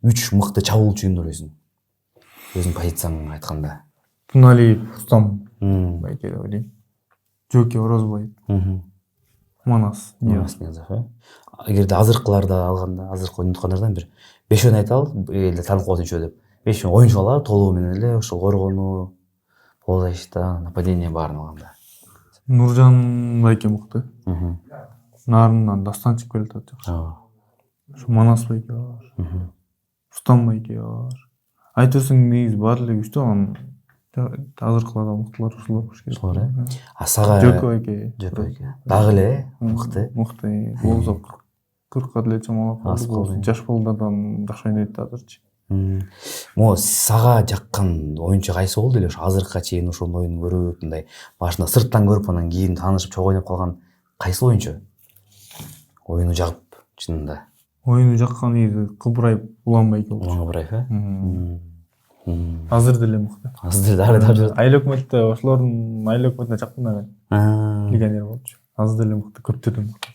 3 мыкты чабуулчу юм дөрөйсүн. Өзүң позицияң айтканда. Туналиев, Рустам байке деп ойлойм. Жөке Орозбай. Манас Ниязов. Эгерде азыркыларда алганда, азыркы ойноткондардан бир 5 ойун айта ал, эле таанып коесунчу деп. 5 оюнчу алар толугу менен эле ошол коргонуу, полузащита, нападение баарын алганда. Нуржан байке мыкты. Нарындан Дастанчик келет жакшы. Ошо Манас байке бар. Рустам байке бар. Айтырсың негизи баары эле күчтүү, анан азыркыларда мыктылар ушулар болуш керек. Ошолор А сага Жөкө байке. Дагы эле мыкты. Мыкты. Болсо 40ка деле чамалап калды. Жаш балдардан жакшы ойнойт азырчы. Мо сага жаккан оюнчу кайсы болду эле ошо азыркыга чейин ошол оюнун көрүп, мындай башында сырттан көрүп анан кийин таанышып чогуу ойноп калган кайсы оюнчу? Оюну жагып чынында. Оюну жаккан негизи Кыбырайып Улан байке болчу. Кыбырайып, Азыр деле мыкты. Азыр дагы Айыл өкмөттө ошолордун айыл өкмөтүнө чаккан да мен. Легионер болчу. Азыр деле мыкты, көптөрдөн мыкты.